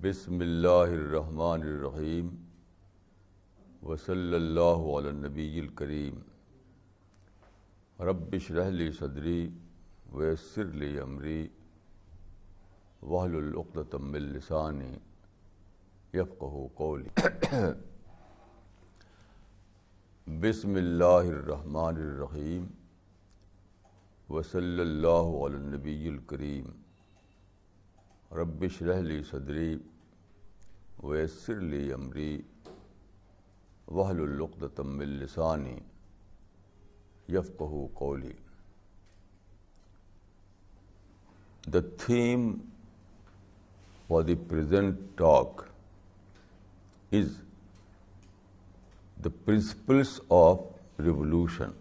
बिस्मिल्लाहिर्रहमानिर्रहीम वसल्लल्लाहु अला नबीयिल करीम रब्बिश्रह ली सदरी वयस्सिर ली अमरी वहलुल उक़्दतम मिन लिसानी यफ़क़हू क़ौली। बिस्मिल्लाहिर्रहमानिर्रहीम वसल्लल्लाहु अला नबीयिल करीम रब्बिश्रह ली सदरी वयस्सिर ली अमरी वहलुल उक़्दतम मिन लिसानी यफ़क़हू क़ौली। The theme for the present talk is the principles of revolution.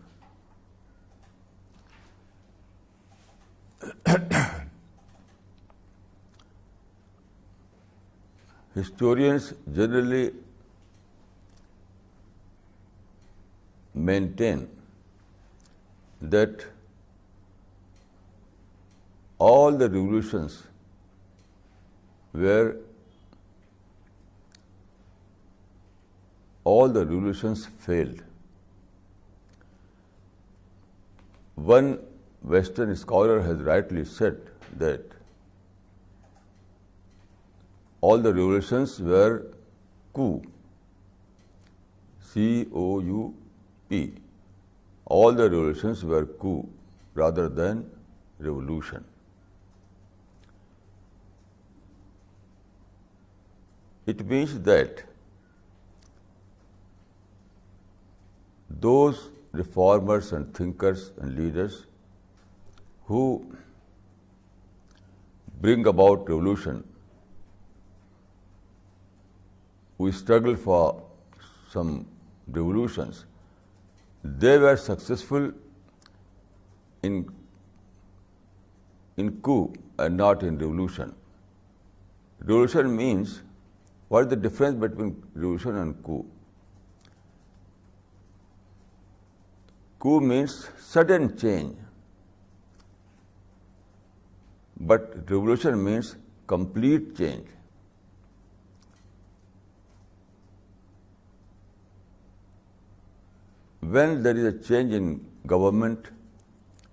Historians generally maintain that all the revolutions failed. One Western scholar has rightly said that all the revolutions were coup, C-O-U-P. All the revolutions were coup rather than revolution. It means that those reformers and thinkers and leaders who bring about revolution, who struggle for some revolutions, they were successful in coup and not in revolution. Revolution means, what is the difference between revolution and coup? Coup means sudden change, but revolution means complete change. When there is a change in government,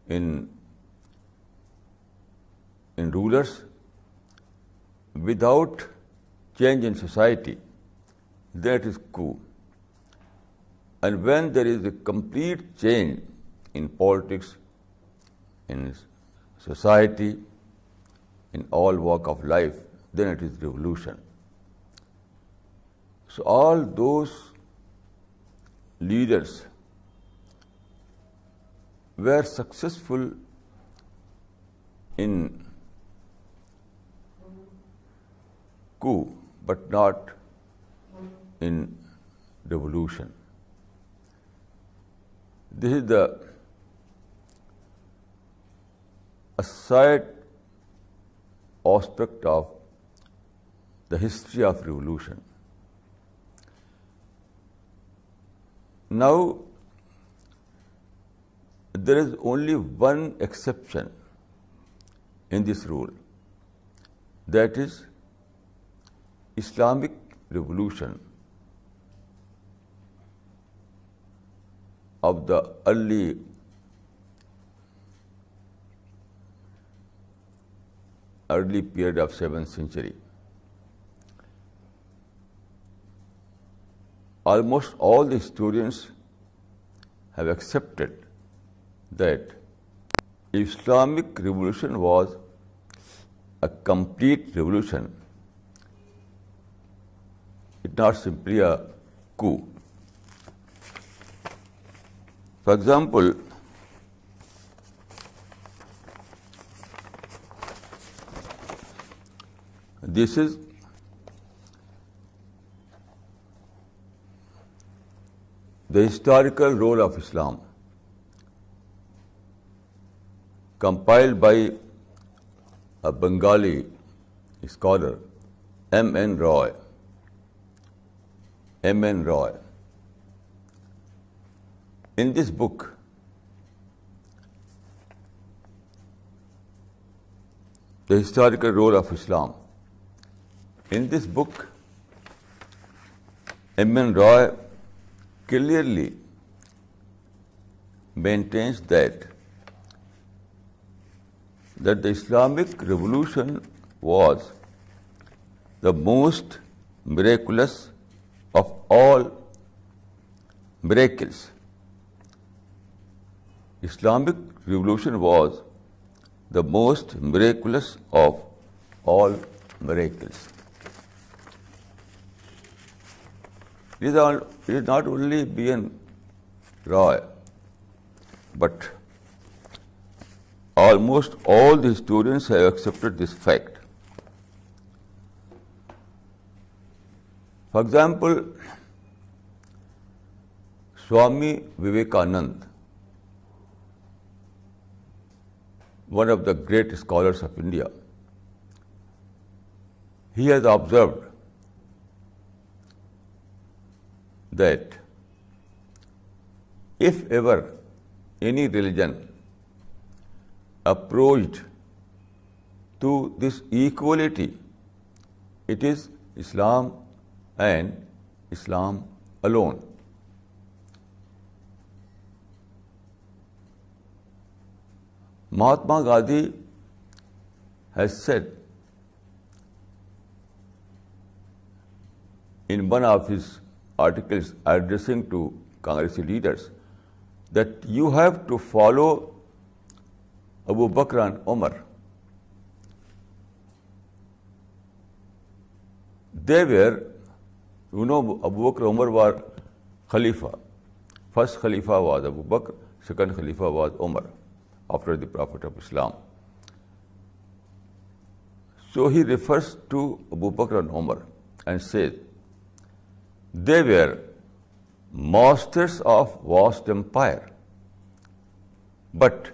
in rulers, without change in society, that is coup. And when there is a complete change in politics, in society, in all walk of life, then it is revolution. So all those leaders were successful in coup, but not in revolution. This is a side aspect of the history of revolution. Now, there is only one exception in this rule, that is Islamic revolution of the early period of 7th century. Almost all the historians have accepted that Islamic revolution was a complete revolution. It's not simply a coup. For example, this is the historical role of Islam, compiled by a Bengali scholar, M.N. Roy. In this book, the historical role of Islam, In this book, M.N. Roy clearly maintains that the Islamic revolution was the most miraculous of all miracles. Islamic revolution was the most miraculous of all miracles. It is not only B.N. Roy, but almost all the historians have accepted this fact. For example, Swami Vivekananda, one of the great scholars of India, he has observed that if ever any religion approached to this equality, it is Islam and Islam alone. Mahatma Gandhi has said in one of his articles addressing to Congress leaders that you have to follow Abu Bakr and Umar. They were, Abu Bakr and Umar were Khalifa. First Khalifa was Abu Bakr, second Khalifa was Umar, after the Prophet of Islam. So he refers to Abu Bakr and Umar and says, they were masters of vast empire, but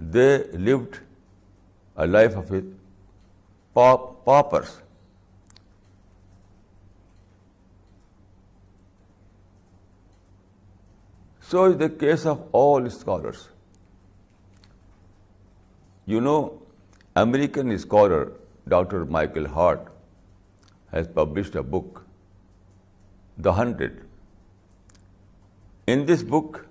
they lived a life of paupers. So is the case of all scholars. American scholar Dr. Michael Hart has published a book, The 100. In this book,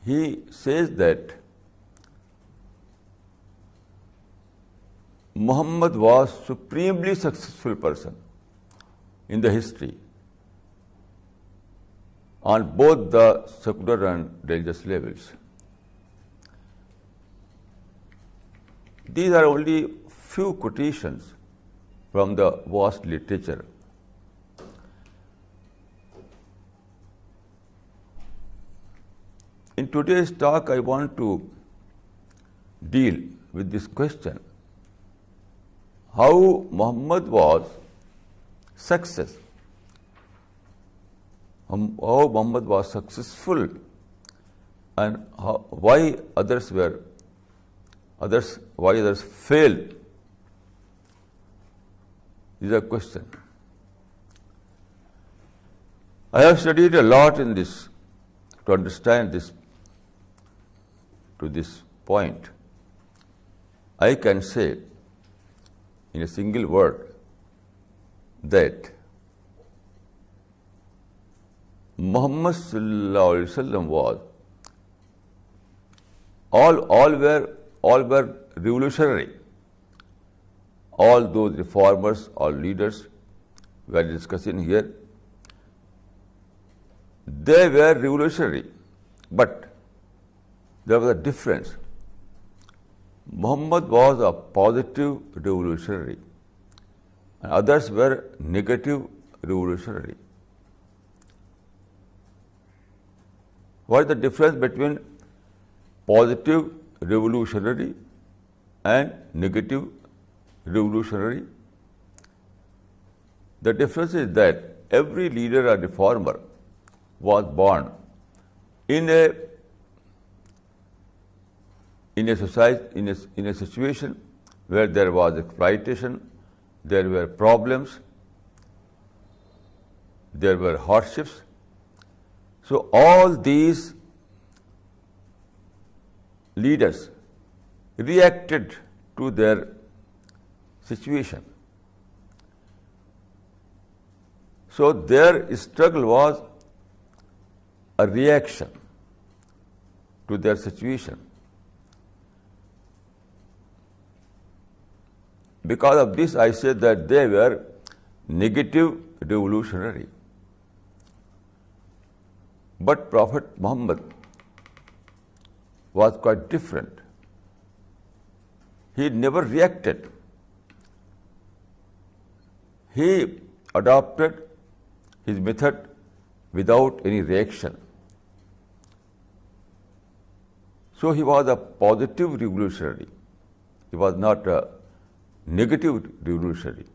he says that Muhammad was supremely successful person in the history on both the secular and religious levels. These are only few quotations from the vast literature. In today's talk, I want to deal with this question: how Muhammad was success, how Muhammad was successful, and why others failed. Is a question. I have studied a lot in this to understand this. To this point, I can say in a single word that Muhammad sallallahu alaihi wasallam was all were revolutionary. All those reformers or leaders we are discussing here, they were revolutionary, but there was a difference. Muhammad was a positive revolutionary, and others were negative revolutionary. What is the difference between positive revolutionary and negative revolutionary? The difference is that every leader or reformer was born in a society, in a situation where there was exploitation, there were problems, there were hardships. So all these leaders reacted to their situation. So their struggle was a reaction to their situation. Because of this, I say that they were negative revolutionary. But Prophet Muhammad was quite different. He never reacted. He adopted his method without any reaction. So he was a positive revolutionary. He was not a negative revolutionary.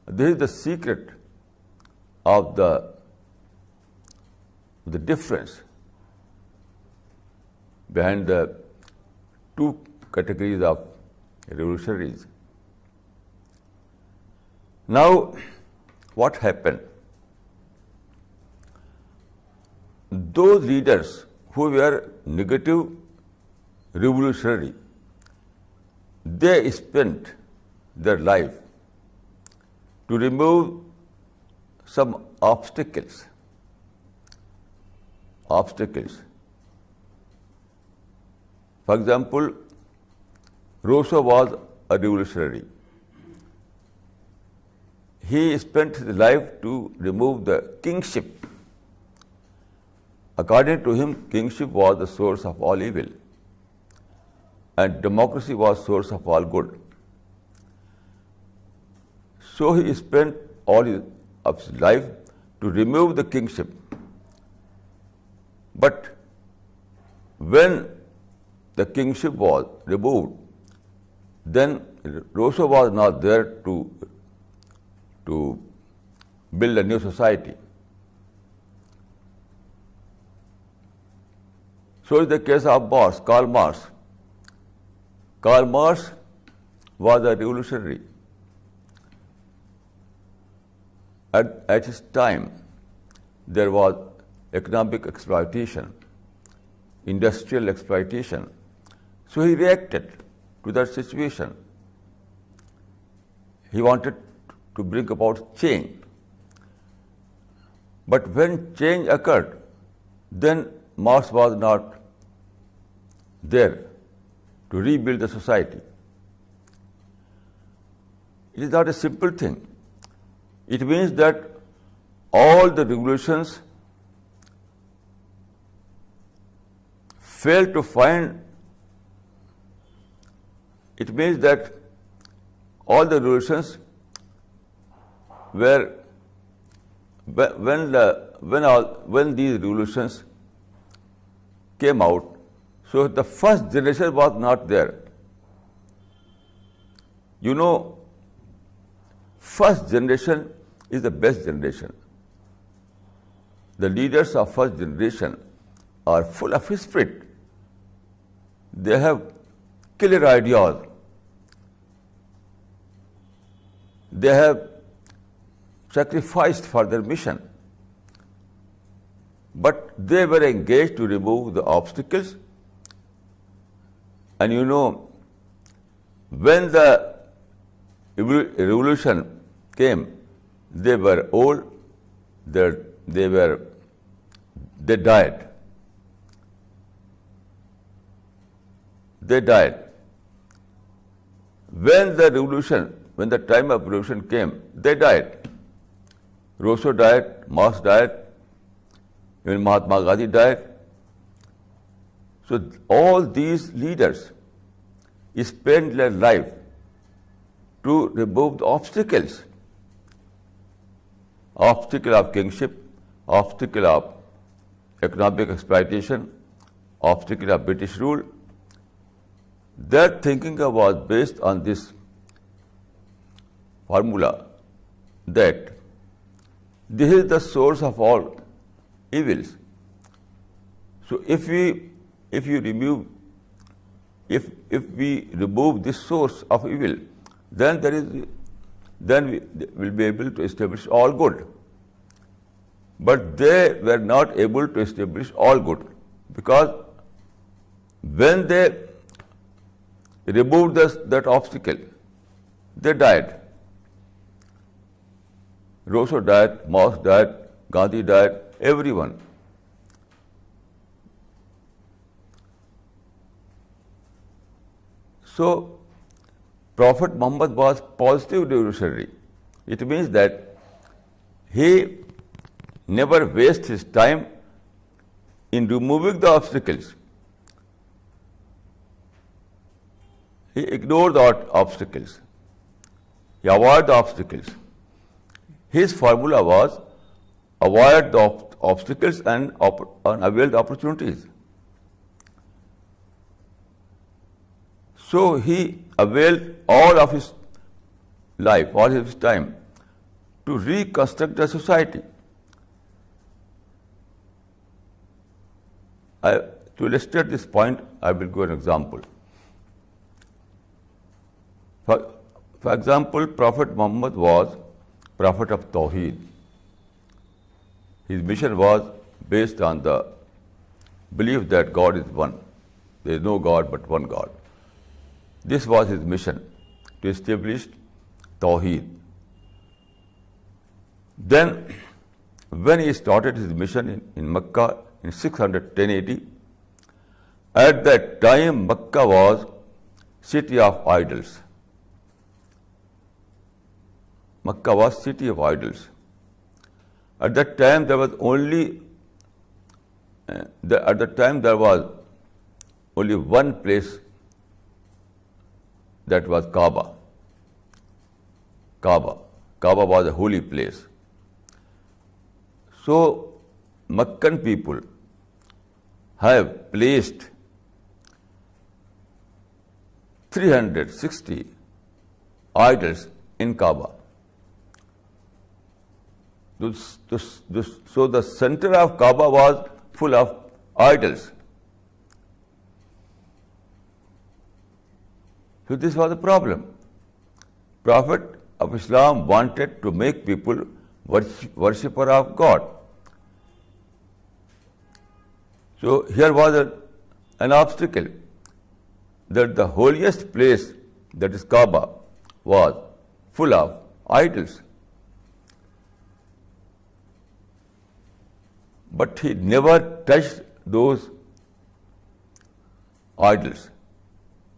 This is the secret of the difference behind the two categories of revolutionaries. Now, what happened? Those leaders who were negative revolutionary, they spent their life to remove some obstacles. For example, Rousseau was a revolutionary. He spent his life to remove the kingship. According to him, kingship was the source of all evil, and democracy was source of all good. So he spent all of his life to remove the kingship. But when the kingship was removed, then Rousseau was not there to build a new society. So is the case of Marx, Karl Marx. Karl Marx was a revolutionary. At his time, there was economic exploitation, industrial exploitation. So he reacted to that situation. He wanted to bring about change. But when change occurred, then Marx was not there to rebuild the society. It is not a simple thing. It means that all the revolutions fail to find. It means that all the revolutions were when these revolutions came out, so the first generation was not there. You know, first generation is the best generation. The leaders of first generation are full of spirit. They have killer ideas. They have sacrificed for their mission. But they were engaged to remove the obstacles. And you know, when the revolution came, they were old, they died. They died. When the time of revolution came, they died. Rousseau died, Marx died, even Mahatma Gandhi died. So all these leaders spent their life to remove the obstacles. Obstacle of kingship, obstacle of economic exploitation, obstacle of British rule. Their thinking was based on this formula that this is the source of all evils. So if we remove this source of evil, then we will be able to establish all good. But they were not able to establish all good, because when they removed that obstacle, they died. Rousseau died, Marx died, Gandhi died, everyone. So, Prophet Muhammad was positive revolutionary. It means that he never wasted his time in removing the obstacles. He ignored the obstacles. He avoided the obstacles. His formula was avoid the obstacles and avail the opportunities. So he availed all of his life, all his time, to reconstruct the society. To illustrate this point, I will give an example. For example, Prophet Muhammad was Prophet of Tawheed. His mission was based on the belief that God is one. There is no God but one God. This was his mission, to establish Tawheed. Then, when he started his mission in Mecca in 610 AD, at that time Mecca was city of idols. Mecca was city of idols. At that time there was only one place, that was Kaaba. Kaaba was a holy place. So Meccan people have placed 360 idols in Kaaba. So the center of Kaaba was full of idols. So this was a problem. Prophet of Islam wanted to make people worshipper of God. So here was an obstacle, that the holiest place, that is Kaaba, was full of idols. But he never touched those idols.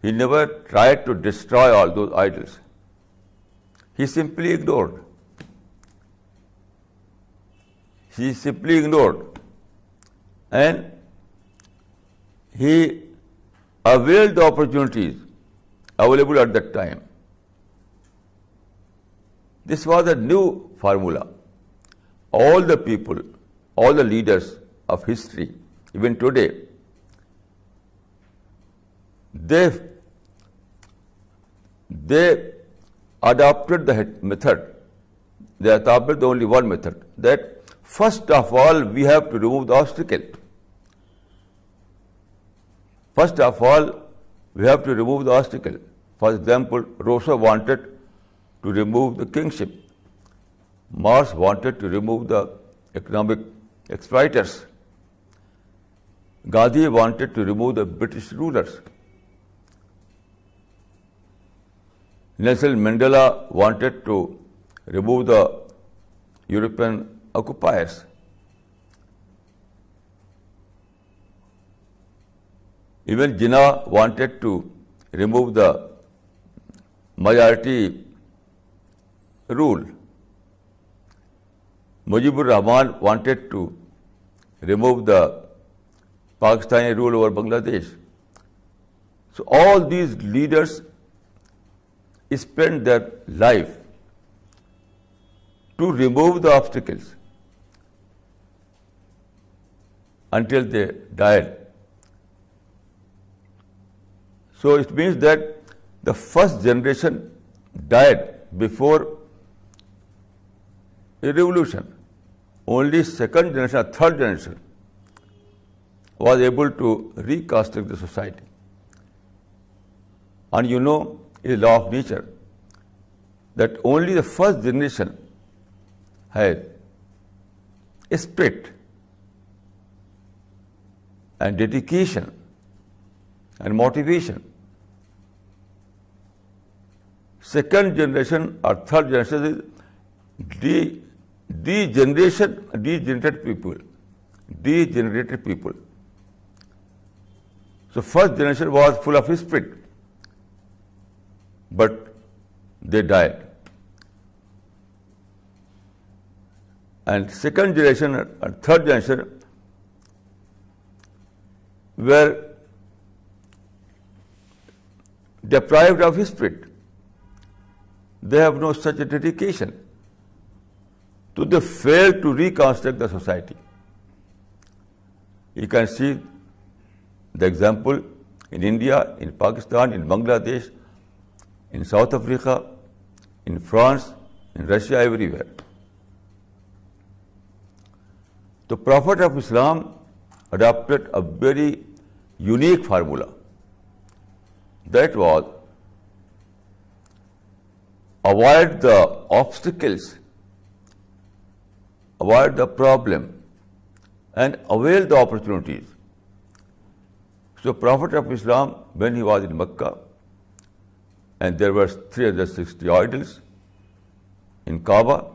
He never tried to destroy all those idols. He simply ignored. And he availed the opportunities available at that time. This was a new formula. All the people, all the leaders of history, even today, they adopted the method. They adopted only one method, that first of all we have to remove the obstacle. First of all, we have to remove the obstacle. For example, Rousseau wanted to remove the kingship. Marx wanted to remove the economic exploiters. Gandhi wanted to remove the British rulers. Nelson Mandela wanted to remove the European occupiers. Even Jinnah wanted to remove the majority rule. Mujibur Rahman wanted to remove the Pakistani rule over Bangladesh. So all these leaders spent their life to remove the obstacles until they died. So it means that the first generation died before a revolution. Only second generation or third generation was able to reconstruct the society. And you know, a law of nature, that only the first generation has a spirit and dedication and motivation. Second generation or third generation is degenerated people. So first generation was full of spirit, but they died. And second generation and third generation were deprived of spirit. They have no such a dedication. So they fail to reconstruct the society. You can see the example in India, in Pakistan, in Bangladesh, in South Africa, in France, in Russia, everywhere. The Prophet of Islam adopted a very unique formula. That was avoid the obstacles, avoid the problem, and avail the opportunities. So Prophet of Islam, when he was in Mecca, and there were 360 idols in Kaaba,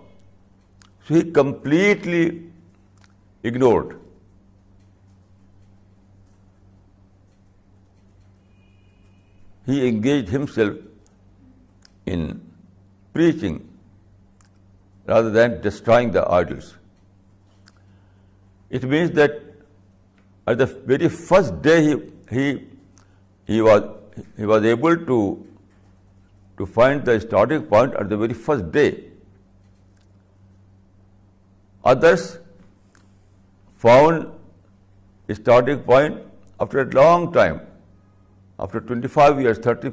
so he completely ignored. He engaged himself in preaching rather than destroying the idols. It means that at the very first day he was able to find the starting point at the very first day. Others found a starting point after a long time, after 25 years, 30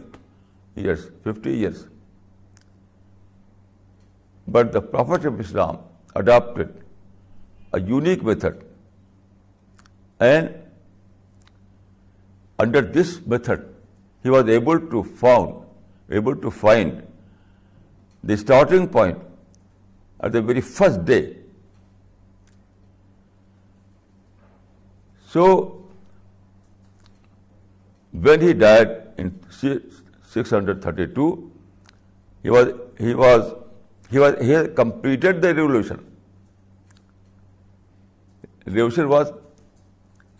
years, 50 years. But the Prophet of Islam adopted a unique method, and under this method he was able to find the starting point at the very first day. So when he died in 632, he had completed the revolution. Revolution was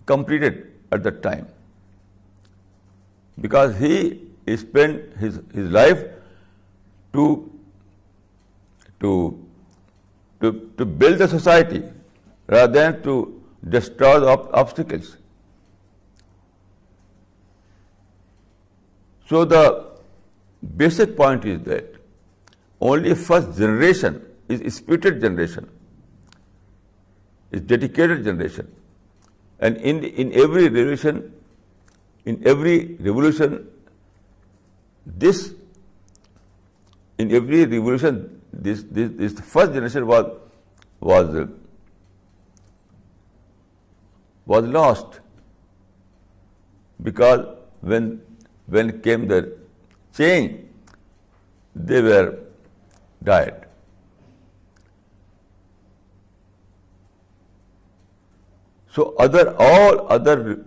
completed at that time, because he spent his life to build the society rather than to destroy the obstacles. So the basic point is that only first generation is spirited generation, is dedicated generation, and in every revolution, this first generation was lost, because when came the change, they were died. So all other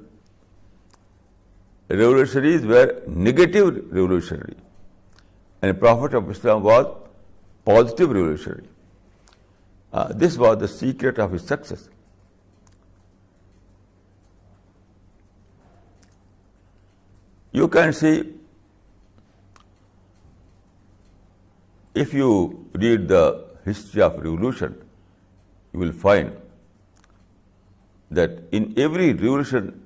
revolutionaries were negative revolutionary, and the Prophet of Islam was positive revolutionary. This was the secret of his success. You can see, if you read the history of revolution, you will find that in every revolution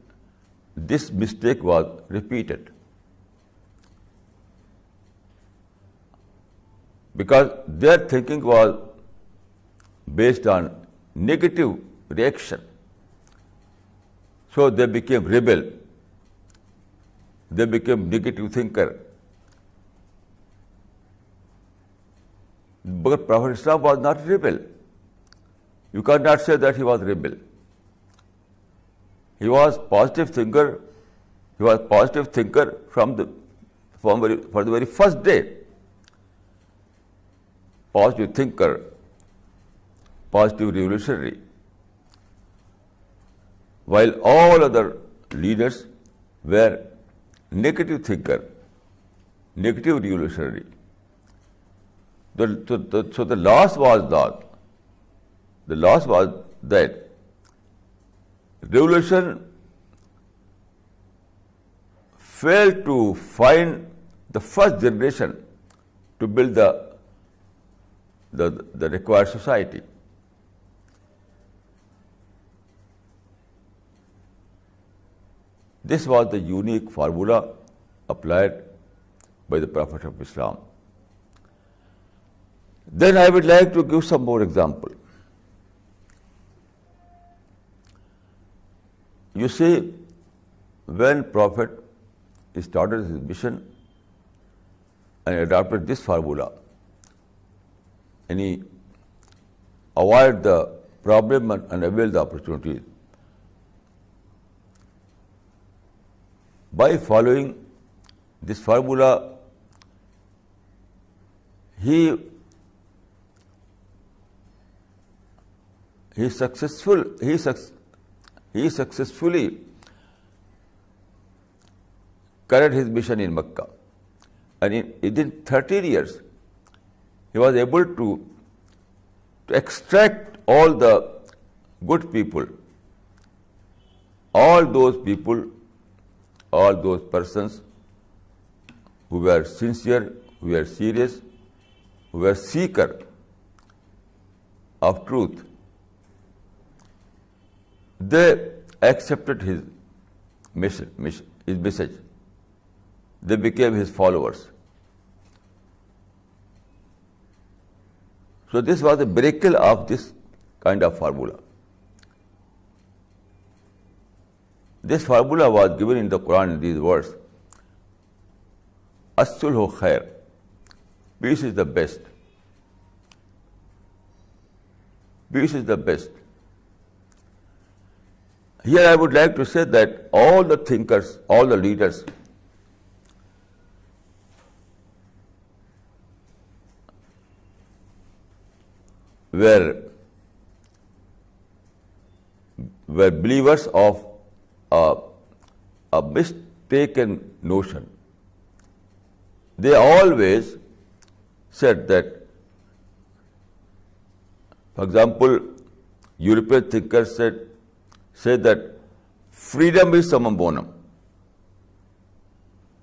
this mistake was repeated, because their thinking was based on negative reaction. So they became rebel. They became negative thinker. But Prophet Islam was not rebel. You cannot say that he was rebel. He was positive thinker. He was positive thinker for the very first day. Positive thinker, positive revolutionary. While all other leaders were negative thinker, negative revolutionary. So the loss was that The loss was that revolution failed to find the first generation to build the required society. This was the unique formula applied by the Prophet of Islam. Then I would like to give some more example. You see, when Prophet started his mission and adopted this formula, and he avoided the problem and availed the opportunity. By following this formula, he successfully carried his mission in Mecca. And within 13 years, he was able to extract all the good people, all those persons who were sincere, who were serious, who were seeker of truth. They accepted his message. They became his followers. So this was a miracle of this kind of formula. This formula was given in the Quran in these words: As-sulhu khair. Peace is the best. Peace is the best. Here I would like to say that all the thinkers, all the leaders were believers of a mistaken notion. They always said that, for example, European thinkers said that freedom is summum bonum.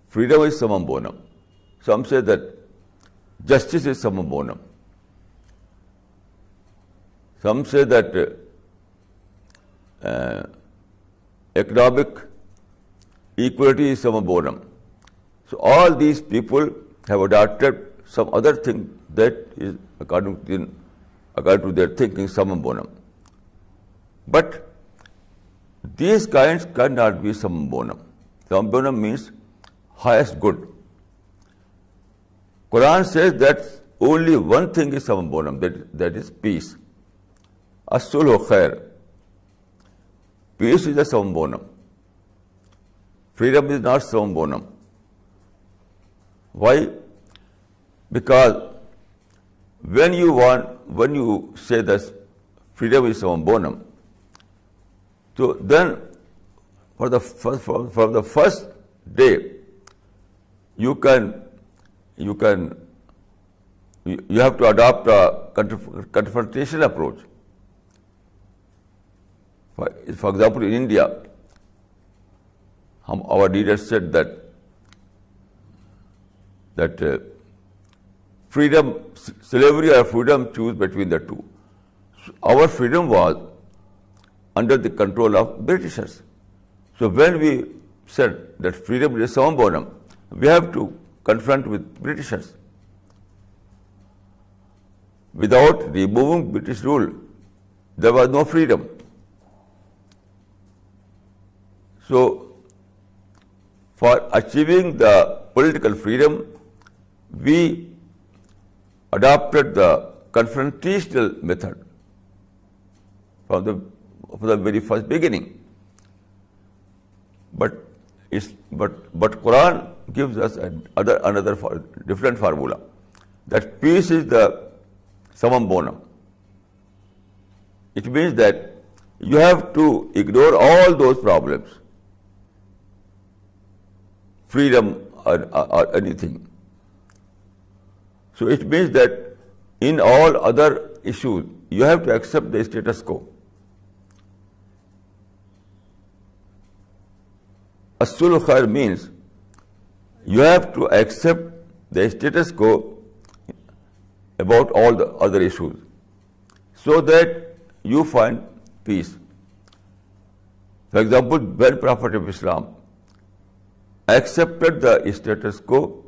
Freedom is summum bonum. Some say that justice is summum bonum. Some say that economic equality is summum bonum. So all these people have adopted some other thing that is according to their thinking summum bonum. But these kinds cannot be summum bonum. Summum bonum means highest good. Quran says that only one thing is summum bonum, that is peace. As-sulhu khair. Peace is a summum bonum. Freedom is not summum bonum. Why? Because when you say that freedom is summum bonum, so then from the first day you have to adopt a confrontation approach. For example, in India, our leaders said that freedom, slavery or freedom, choose between the two. So our freedom was under the control of Britishers. So when we said that freedom is summum bonum, we have to confront with Britishers. Without removing British rule, there was no freedom. So, for achieving the political freedom, we adopted the confrontational method from the very first beginning. But Quran gives us another different formula, that peace is the summum bonum. It means that you have to ignore all those problems, freedom or anything. So it means that in all other issues you have to accept the status quo. As-sulh khair means you have to accept the status quo about all the other issues so that you find peace. For example, when Prophet of Islam accepted the status quo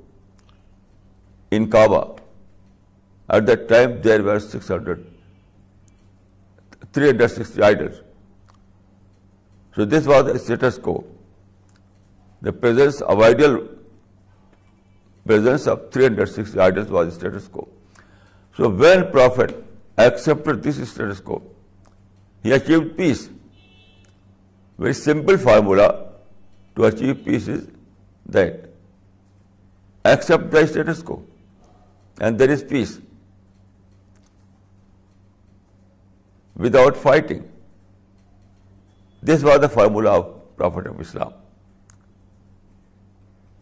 in Kaaba, at that time there were 360 idols. So this was the status quo. The presence of 360 idols was the status quo. So when Prophet accepted this status quo, he achieved peace. Very simple formula to achieve peace is that accept the status quo and there is peace without fighting. This was the formula of Prophet of Islam.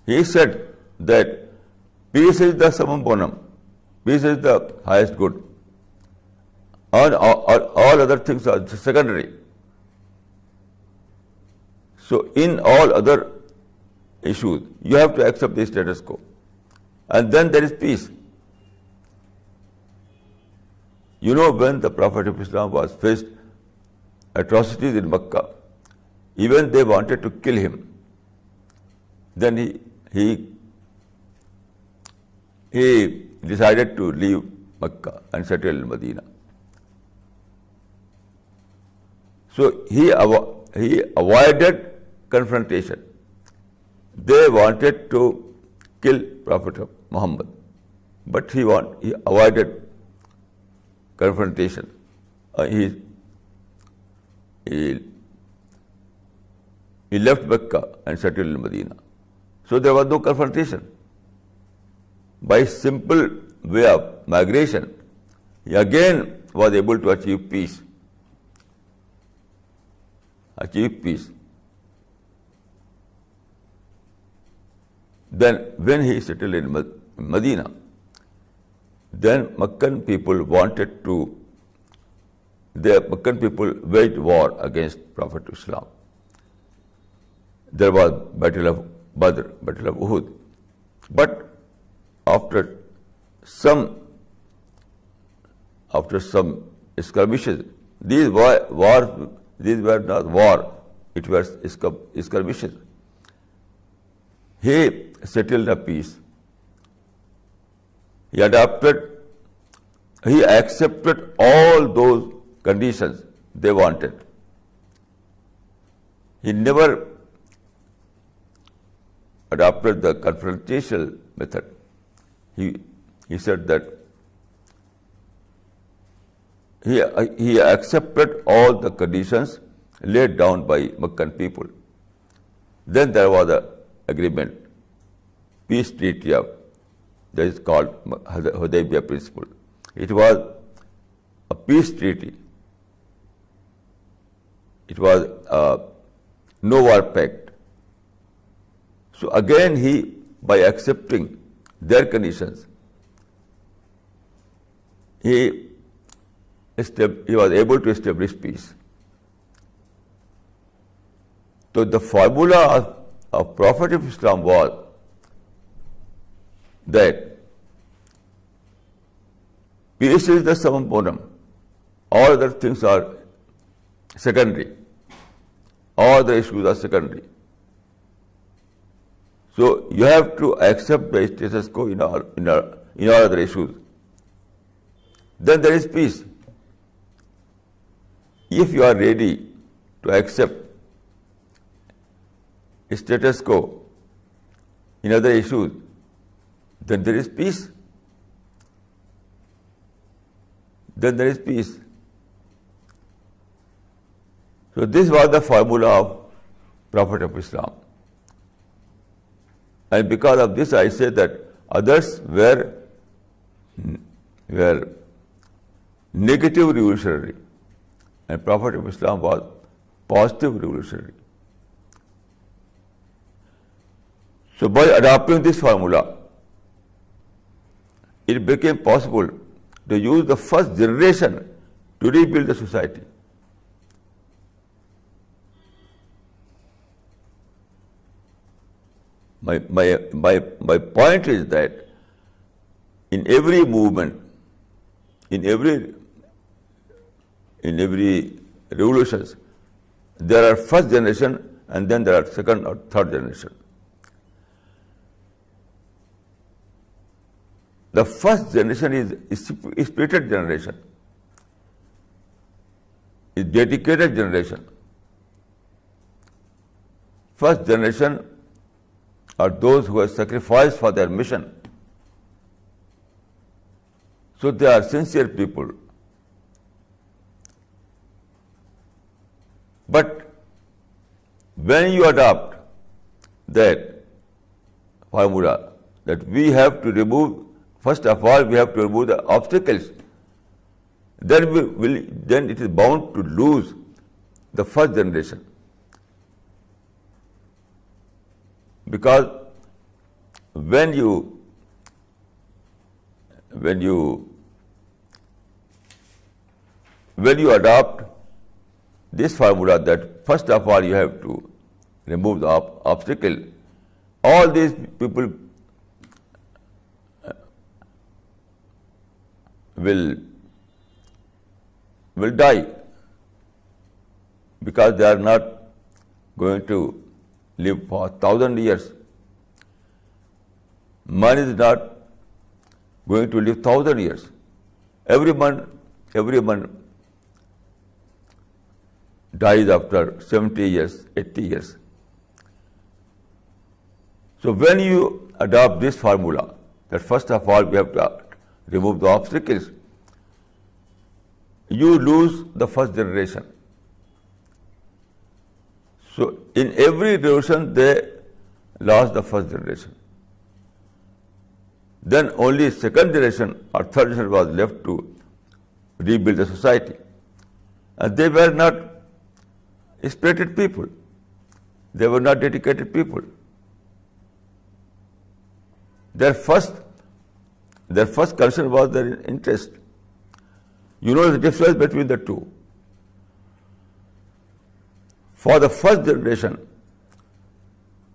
He said that peace is the summum bonum, peace is the highest good, and all other things are secondary. So in all other issues, you have to accept the status quo, and then there is peace. You know, when the Prophet of Islam was faced atrocities in Mecca, even they wanted to kill him, then he decided to leave Mecca and settle in Medina. So he avoided confrontation. They wanted to kill Prophet Muhammad, but he avoided confrontation. He left Mecca and settled in Medina. So there was no confrontation. By simple way of migration, he again was able to achieve peace. Then when he settled in Medina, then Meccan people waged war against Prophet Islam. There was Battle of Badr, Battle of Uhud. But after some skirmishes, these were not war, it was skirmishes. He settled a peace. He accepted all those conditions they wanted. He never adopted the confrontational method. He said that he accepted all the conditions laid down by Meccan people. Then there was an agreement, peace treaty that is called Hudaybiyah principle. It was a peace treaty. It was a no war pact. So again by accepting their conditions, he was able to establish peace. So the formula of Prophet of Islam was that peace is the summum bonum. All other things are secondary. All the issues are secondary. So you have to accept the status quo in all other issues. Then there is peace. If you are ready to accept status quo in other issues, then there is peace. So this was the formula of Prophet of Islam. And because of this, I say that others were negative revolutionary, and Prophet of Islam was positive revolutionary. So by adopting this formula, it became possible to use the first generation to rebuild the society. My point is that in every movement, in every revolutions, there are first generation and then there are second or third generation. The first generation is spirited generation, is dedicated generation. First generation are those who have sacrificed for their mission. So they are sincere people. But when you adopt that formula, that we have to remove, first of all, we have to remove the obstacles, then it is bound to lose the first generation. Because when you adopt this formula, that first of all you have to remove the obstacle, all these people will die, because they are not going to live for 1,000 years. Man is not going to live 1,000 years. Everyone dies after 70 years, 80 years. So when you adopt this formula, that first of all we have to remove the obstacles, you lose the first generation. So in every revolution they lost the first generation. Then only second generation or third generation was left to rebuild the society. And they were not spirited people. They were not dedicated people. Their first concern was their interest. You know the difference between the two. For the first generation,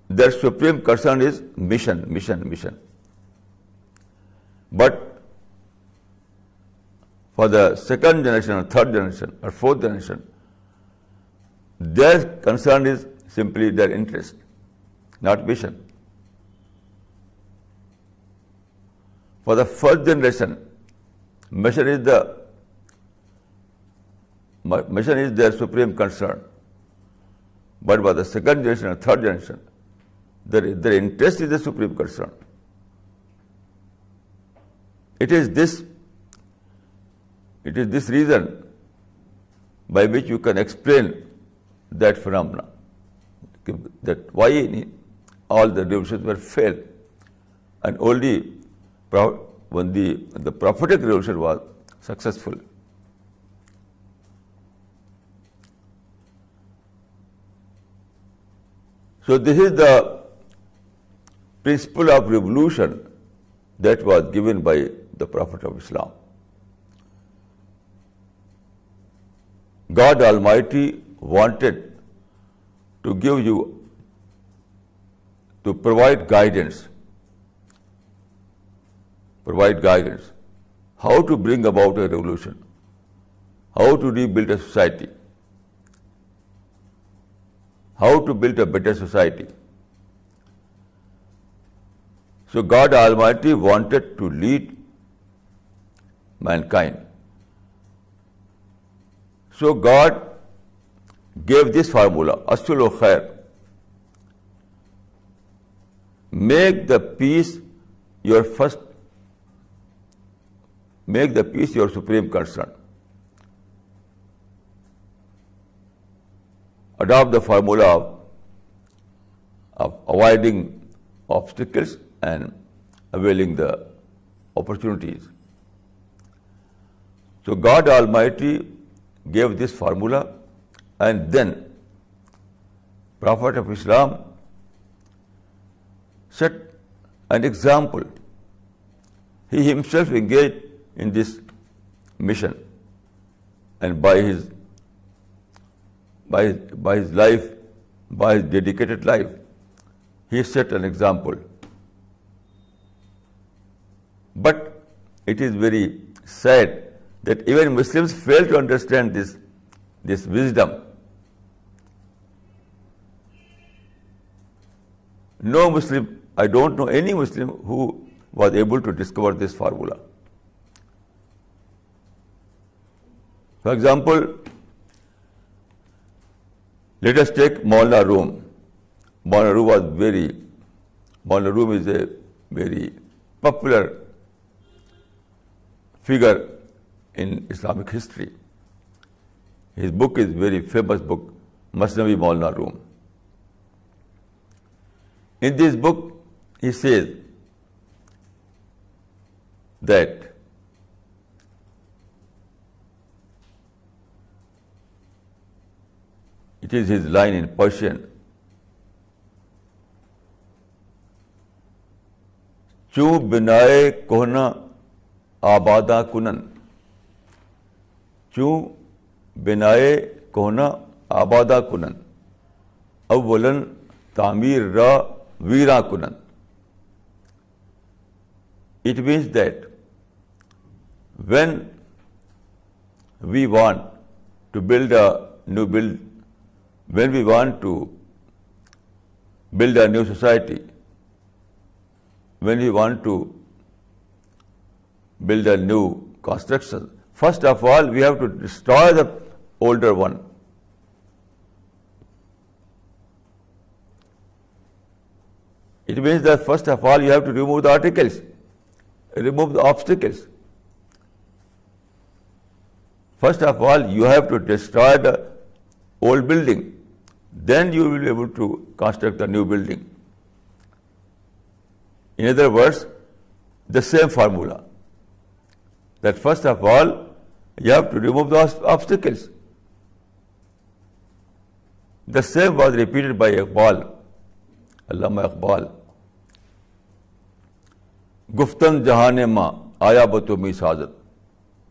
their supreme concern is mission. But for the second generation or third generation or fourth generation, their concern is simply their interest, not mission. For the first generation, mission is their supreme concern. But for the second generation or third generation, their interest is the supreme concern. It is this reason by which you can explain that phenomena, that why all the revolutions were failed, and only when the prophetic revolution was successful. So this is the principle of revolution that was given by the Prophet of Islam. God Almighty wanted to give you, to provide guidance, how to bring about a revolution, how to rebuild a society, how to build a better society. So God Almighty wanted to lead mankind. So God gave this formula, Aslu Khair. Make the peace your supreme concern. Adopt the formula of avoiding obstacles and availing the opportunities. So God Almighty gave this formula, and then Prophet of Islam set an example. He himself engaged in this mission, and by his life, by his dedicated life, he set an example. But it is very sad that even Muslims fail to understand this wisdom. No Muslim, I don't know any Muslim who was able to discover this formula. For example, let us take Maulana Rum. Maulana Rum is a very popular figure in Islamic history. His book is very famous book, Masnavi Maulana Rum. In this book, he says that it is his line in Persian, "Chu binaye kohna abada kunan, chu binaye kohna abada kunan, awwalan ta'mir ra veera kunan." It means that when we want to build a new when we want to build a new society, when we want to build a new construction, first of all, we have to destroy the older one. It means that first of all, you have to remove the articles, remove the obstacles. First of all, you have to destroy the old building. Then you will be able to construct a new building. In other words, the same formula. That first of all, you have to remove the obstacles. The same was repeated by Iqbal, Allama Iqbal. गुफ्तन जहाने माँ आया बतुमी साजत,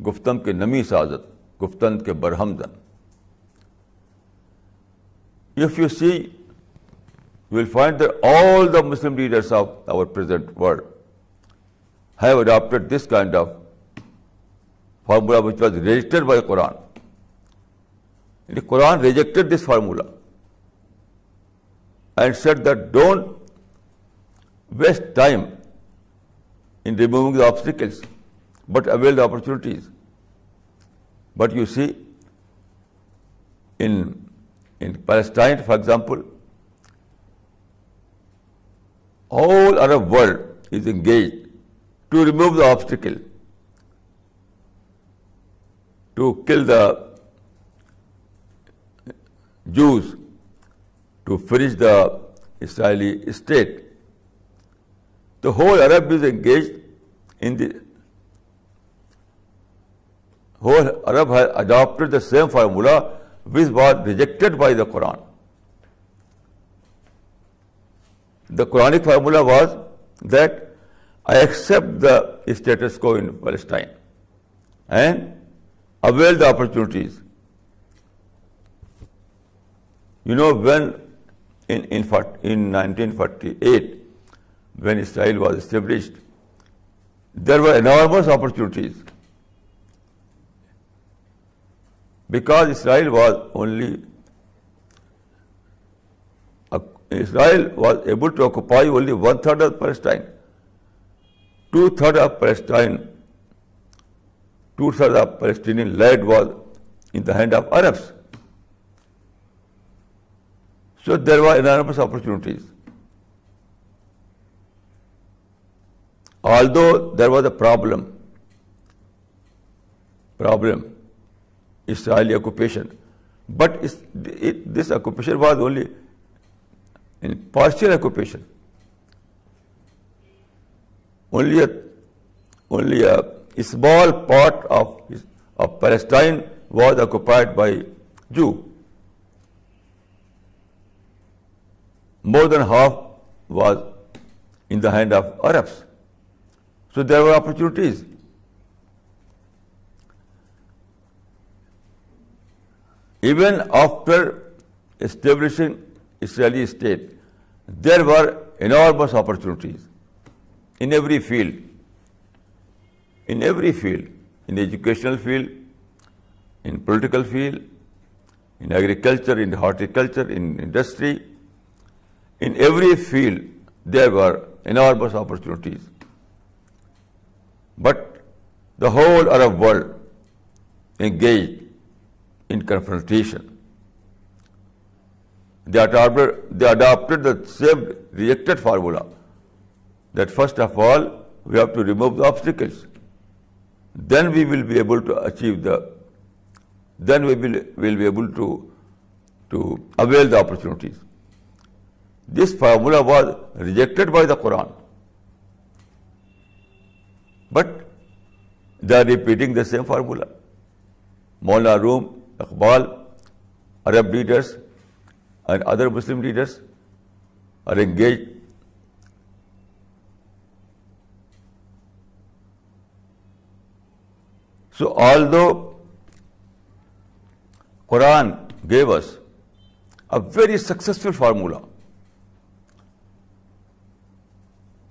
गुफ्तम के नमी साजत, गुफ्तन के बरहमदन. If you see, you will find that all the Muslim leaders of our present world have adopted this kind of formula which was rejected by Quran. The Quran rejected this formula and said that don't waste time in removing the obstacles, but avail the opportunities. But you see, in Palestine, for example, whole Arab world is engaged to remove the obstacle, to kill the Jews, to finish the Israeli state. The whole Arab is engaged in the whole Arab has adopted the same formula which was rejected by the Quran. The Quranic formula was that I accept the status quo in Palestine and avail the opportunities. You know, when in 1948, when Israel was established, there were enormous opportunities. Because Israel was able to occupy only 1/3 of Palestine. 2/3 of Palestine, 2/3 of Palestinian land was in the hand of Arabs. So there were enormous opportunities. Although there was a problem, Israeli occupation, but this occupation was only in partial occupation. Only a small part of Palestine was occupied by Jew. More than half was in the hand of Arabs. So there were opportunities. even after establishing Israeli state, there were enormous opportunities in every field, in the educational field, in political field, in agriculture, in horticulture, in industry. In every field, there were enormous opportunities. But the whole Arab world engaged in confrontation. They adopted the same rejected formula that first of all, we have to remove the obstacles. Then we will be able to achieve then we will be able to avail the opportunities. This formula was rejected by the Quran. But they are repeating the same formula. Maulana Rum, Iqbal, Arab leaders, and other Muslim leaders are engaged. So although Quran gave us a very successful formula,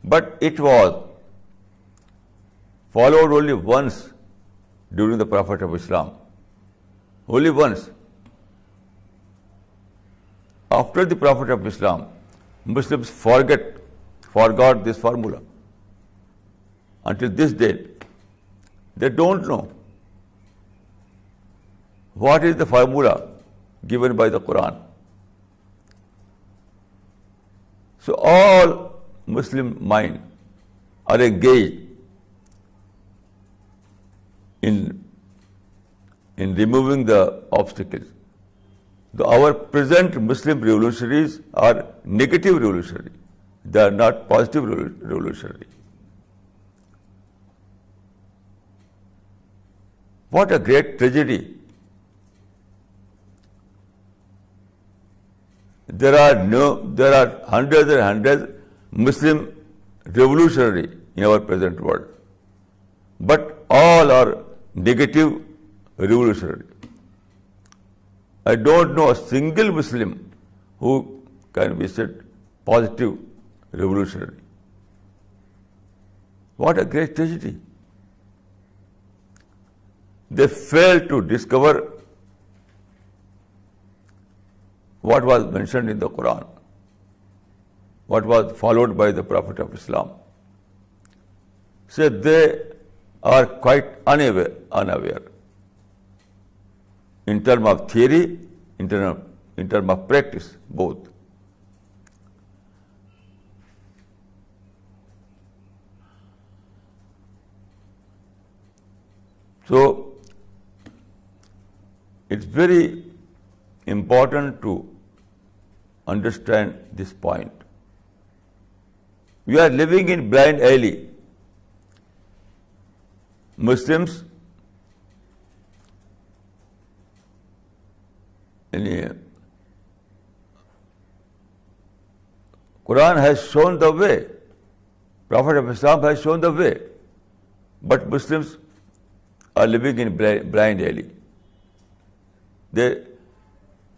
but it was followed only once during the Prophet of Islam. Only once. After the Prophet of Islam, Muslims forgot this formula. Until this date, they don't know what is the formula given by the Quran. So all Muslim minds are engaged in removing the obstacles. Our present Muslim revolutionaries are negative revolutionaries. They are not positive revolutionaries. What a great tragedy. There are hundreds and hundreds Muslim revolutionaries in our present world, but all are negative revolutionary. I don't know a single Muslim who can be said positive revolutionary. What a great tragedy. They failed to discover what was mentioned in the Quran, what was followed by the Prophet of Islam. So they are quite unaware in terms of theory, in terms of practice, both. So it's very important to understand this point. We are living in blind alley. Muslims Quran has shown the way. Prophet of Islam has shown the way. But Muslims are living in blind alley. They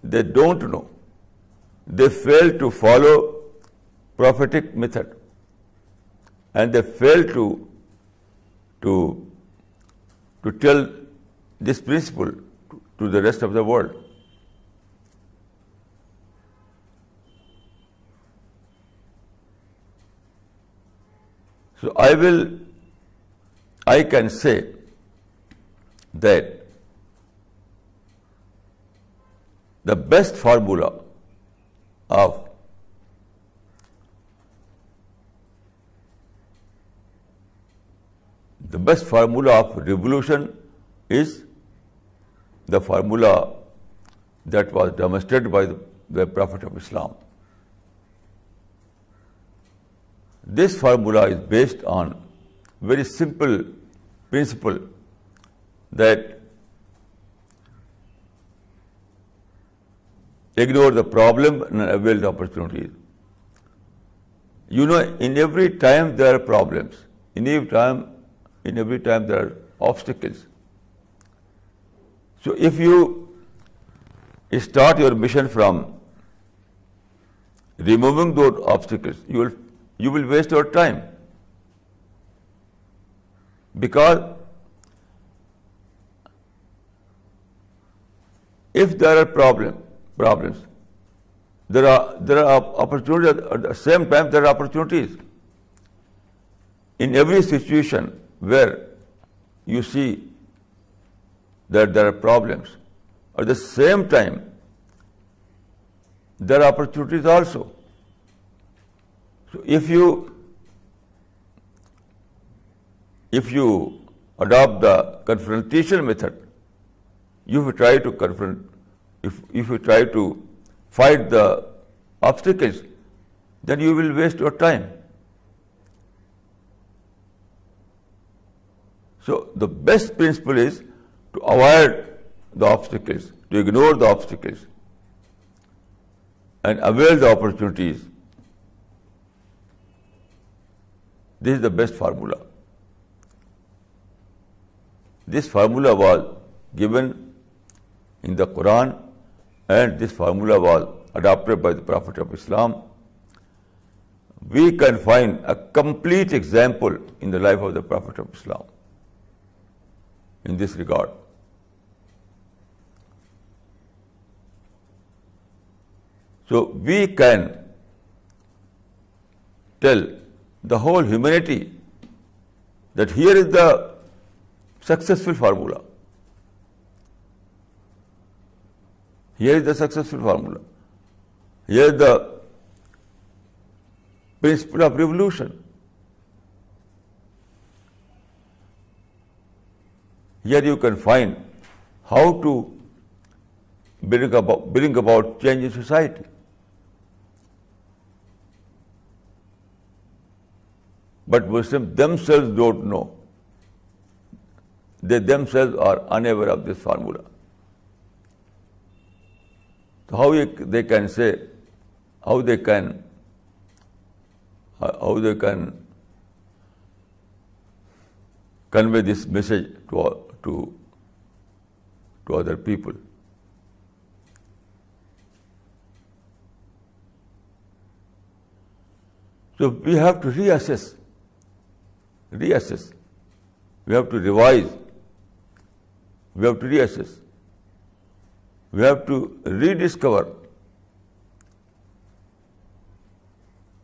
don't know. They fail to follow prophetic method. And they fail to tell this principle to the rest of the world. So I can say that the best formula of revolution is the formula that was demonstrated by the Prophet of Islam. This formula is based on very simple principle that ignore the problem and avail the opportunities. You know, in every time there are problems. In every time there are obstacles. So if you start your mission from removing those obstacles, you will waste your time. Because if there are problems, there are opportunities. At the same time, there are opportunities. In every situation where you see that there are problems, at the same time, there are opportunities also. So if you adopt the confrontation method, if you try to confront, if you try to fight the obstacles, then you will waste your time. So the best principle is to avoid the obstacles, to ignore the obstacles, and avail the opportunities. This is the best formula. This formula was given in the Quran, and this formula was adopted by the Prophet of Islam. We can find a complete example in the life of the Prophet of Islam in this regard. So we can tell the whole humanity that here is the successful formula. Here is the successful formula. Here is the principle of revolution. Here you can find how to bring about change in society. But Muslims themselves don't know. They themselves are unaware of this formula. So how they can say, how they can convey this message to other people? So we have to reassess. We have to revise. We have to reassess. We have to rediscover.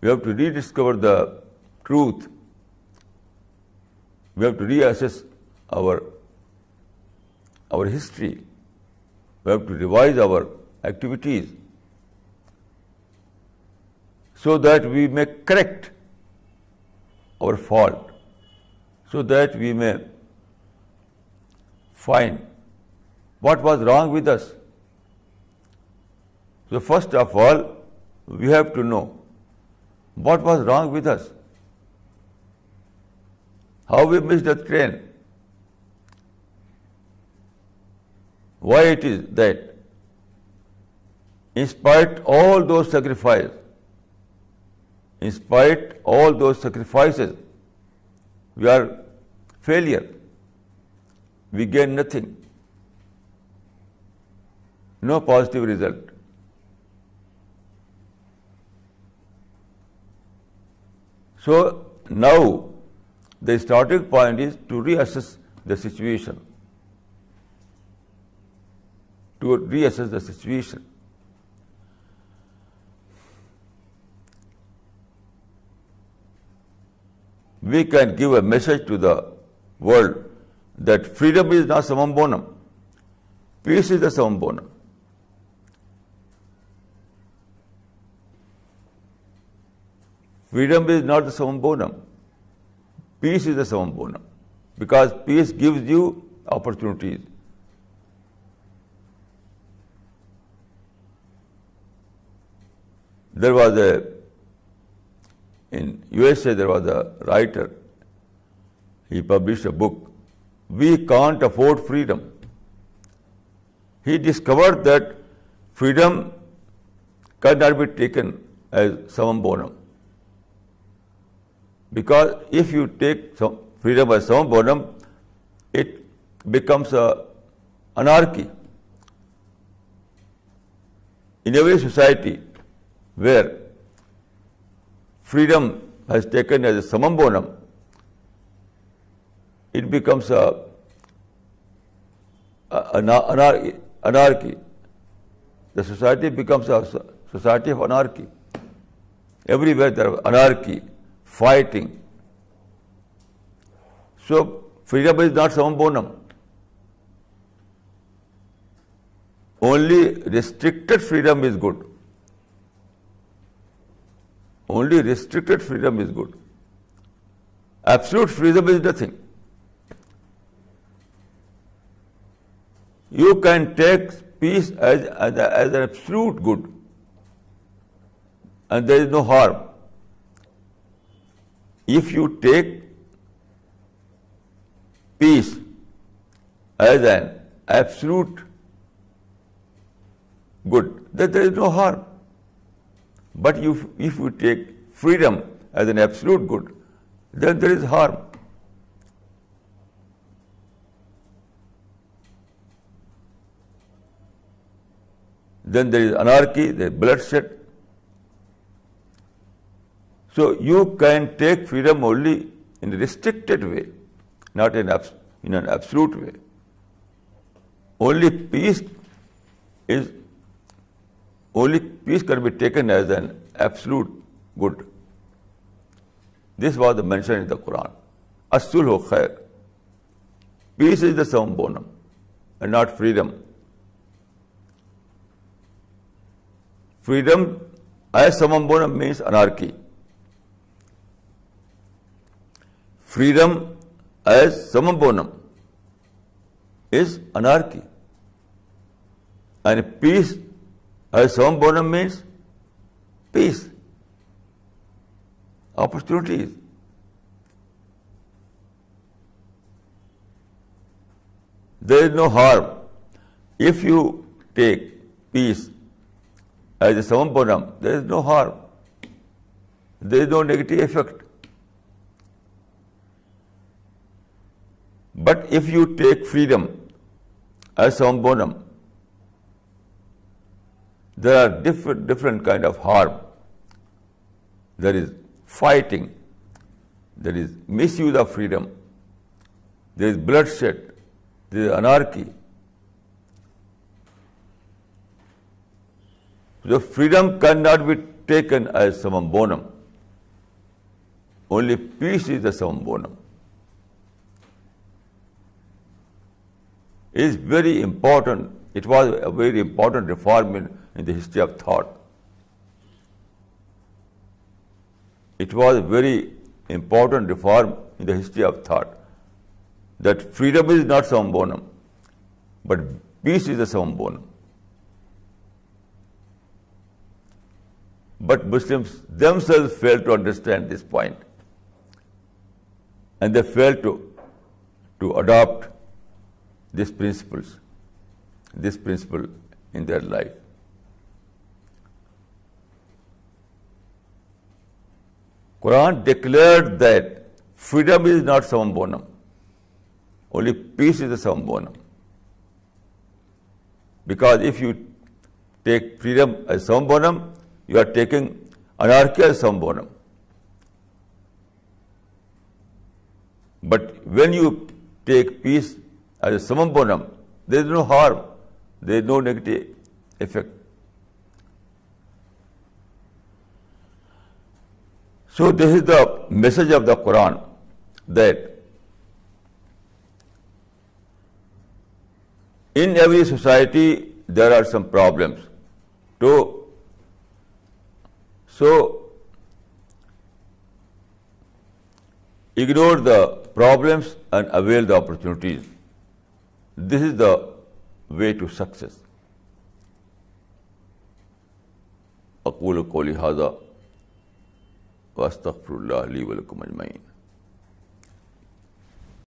We have to rediscover the truth. We have to reassess our history. We have to revise our activities so that we may correct our fault, so that we may find what was wrong with us. So first of all, we have to know what was wrong with us, how we missed the train, why it is that in spite all those sacrifices, we are failure. We gain nothing. No positive result. So now the starting point is to reassess the situation. We can give a message to the world that freedom is not summum bonum. Peace is the summum bonum. Freedom is not the summum bonum. Peace is the summum bonum. Because peace gives you opportunities. In USA there was a writer, he published a book, We Can't Afford Freedom. He discovered that freedom cannot be taken as summum bonum. Because if you take freedom as summum bonum, it becomes anarchy. in every society where freedom has taken as a summum bonum, it becomes anarchy. The society becomes a society of anarchy. Everywhere there is anarchy, fighting. So freedom is not summum bonum. Only restricted freedom is good. Only restricted freedom is good. Absolute freedom is nothing. You can take peace as an absolute good, and there is no harm. If you take peace as an absolute good, then there is no harm. But if you take freedom as an absolute good, then there is harm. Then there is anarchy, there is bloodshed. So you can take freedom only in a restricted way, not in an absolute way. Only peace can be taken as an absolute good. This was mentioned in the Quran. As-sulhu khair. Peace is the summum bonum and not freedom. Freedom as summum bonum means anarchy. Freedom as summum bonum is anarchy. And peace as summum bonum means peace, opportunities. There is no harm. If you take peace as a summum bonum, there is no harm. There is no negative effect. But if you take freedom as summum bonum, there are different kind of harm. There is fighting, there is misuse of freedom, there is bloodshed, there is anarchy. So freedom cannot be taken as summum bonum. Only peace is the summum bonum. It is very important. It was a very important reform in the history of thought. It was a very important reform in the history of thought, that freedom is not summum bonum, but peace is the summum bonum. But Muslims themselves fail to understand this point, and they fail to adopt this principle in their life. Quran declared that freedom is not summum bonum. Only peace is the summum bonum. Because if you take freedom as summum bonum, you are taking anarchy as summum bonum. But when you take peace as a summum bonum, there is no harm, there is no negative effect. So this is the message of the Quran, that in every society there are some problems. So ignore the problems and avail the opportunities. This is the way to success. أقول قولي هذا وأستغفر الله لي ولكم أجمعين.